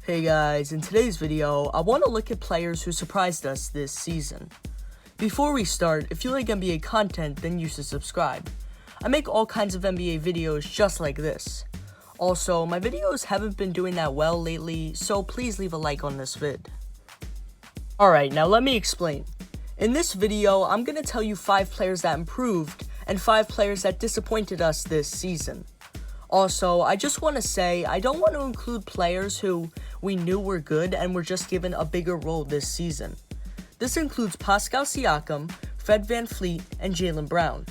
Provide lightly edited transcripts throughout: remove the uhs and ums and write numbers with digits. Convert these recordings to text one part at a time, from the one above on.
Hey guys, in today's video, I want to look at players who surprised us this season. Before we start, if you like NBA content, then you should subscribe. I make all kinds of NBA videos just like this. Also, my videos haven't been doing that well lately, so please leave a like on this vid. Alright, now let me explain. In this video, I'm going to tell you 5 players that improved and 5 players that disappointed us this season. Also, I just want to say, I don't want to include players who we knew were good and were just given a bigger role this season. This includes Pascal Siakam, Fred VanVleet, and Jaylen Brown.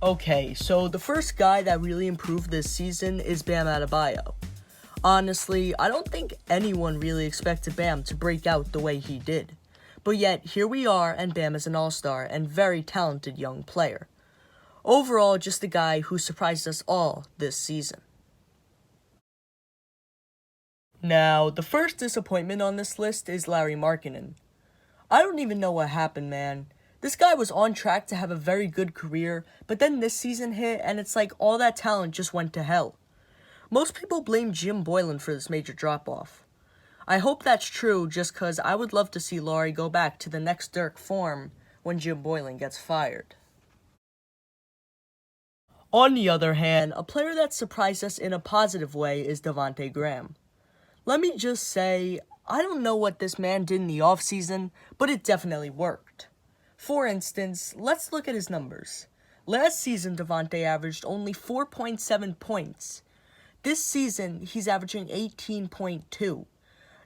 Okay, so the first guy that really improved this season is Bam Adebayo. Honestly, I don't think anyone really expected Bam to break out the way he did. But yet, here we are, and Bam is an all-star and very talented young player. Overall, just a guy who surprised us all this season. Now, the first disappointment on this list is Lauri Markkanen. I don't even know what happened, man. This guy was on track to have a very good career, but then this season hit and it's like all that talent just went to hell. Most people blame Jim Boylen for this major drop-off. I hope that's true just cause I would love to see Lauri go back to the next Dirk form when Jim Boylen gets fired. On the other hand, a player that surprised us in a positive way is Devonte Graham. Let me just say, I don't know what this man did in the offseason, but it definitely worked. For instance, let's look at his numbers. Last season, Devonte averaged only 4.7 points. This season, he's averaging 18.2.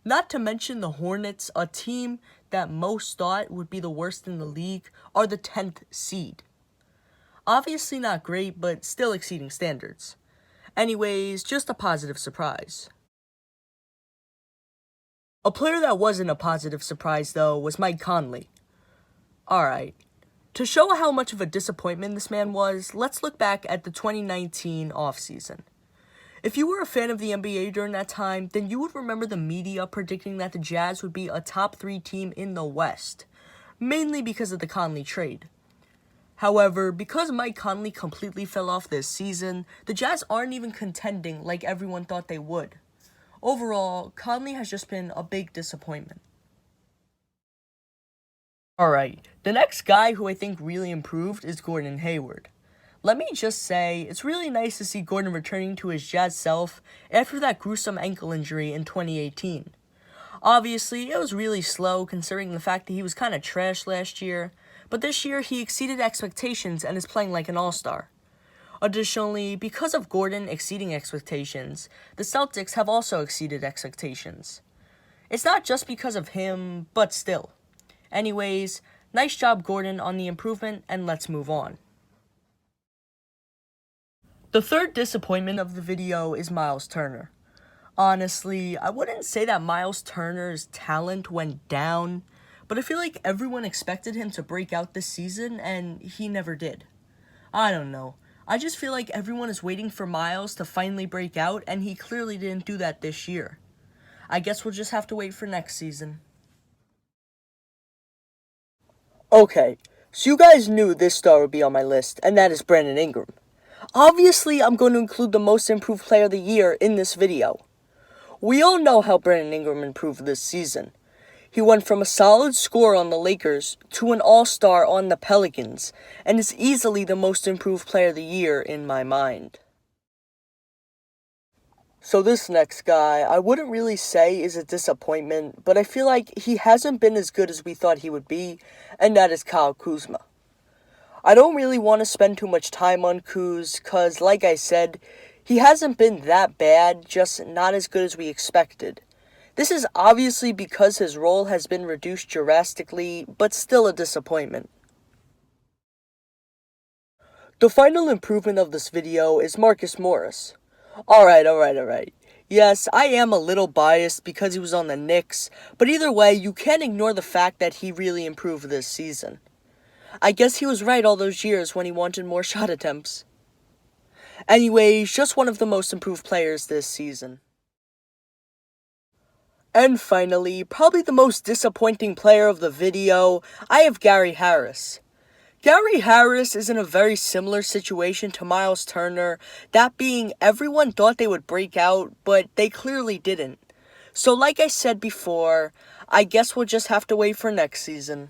Not to mention the Hornets, a team that most thought would be the worst in the league, are the 10th seed. Obviously not great, but still exceeding standards. Anyways, just a positive surprise. A player that wasn't a positive surprise, though, was Mike Conley. Alright, to show how much of a disappointment this man was, let's look back at the 2019 offseason. If you were a fan of the NBA during that time, then you would remember the media predicting that the Jazz would be a top 3 team in the West, mainly because of the Conley trade. However, because Mike Conley completely fell off this season, the Jazz aren't even contending like everyone thought they would. Overall, Conley has just been a big disappointment. Alright, the next guy who I think really improved is Gordon Hayward. Let me just say, it's really nice to see Gordon returning to his Jazz self after that gruesome ankle injury in 2018. Obviously, it was really slow considering the fact that he was kind of trash last year, but this year he exceeded expectations and is playing like an all-star. Additionally, because of Gordon exceeding expectations, the Celtics have also exceeded expectations. It's not just because of him, but still. Anyways, nice job Gordon on the improvement, and let's move on. The third disappointment of the video is Myles Turner. Honestly, I wouldn't say that Myles Turner's talent went down, but I feel like everyone expected him to break out this season, and he never did. I don't know. I just feel like everyone is waiting for Myles to finally break out, and he clearly didn't do that this year. I guess we'll just have to wait for next season. Okay, so you guys knew this star would be on my list, and that is Brandon Ingram. Obviously, I'm going to include the most improved player of the year in this video. We all know how Brandon Ingram improved this season. He went from a solid scorer on the Lakers to an all-star on the Pelicans, and is easily the most improved player of the year in my mind. So this next guy, I wouldn't really say is a disappointment, but I feel like he hasn't been as good as we thought he would be, and that is Kyle Kuzma. I don't really want to spend too much time on Kuz, cause like I said, he hasn't been that bad, just not as good as we expected. This is obviously because his role has been reduced drastically, but still a disappointment. The final improvement of this video is Marcus Morris. Alright. Yes, I am a little biased because he was on the Knicks, but either way, you can't ignore the fact that he really improved this season. I guess he was right all those years when he wanted more shot attempts. Anyways, just one of the most improved players this season. And finally, probably the most disappointing player of the video, I have Gary Harris. Gary Harris is in a very similar situation to Myles Turner, that being everyone thought they would break out, but they clearly didn't. So like I said before, I guess we'll just have to wait for next season.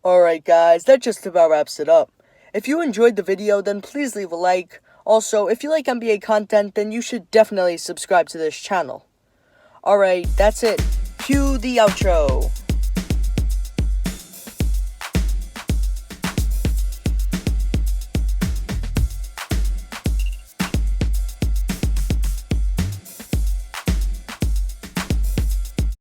Alright guys, that just about wraps it up. If you enjoyed the video, then please leave a like. Also, if you like NBA content, then you should definitely subscribe to this channel. Alright, that's it. Cue the outro.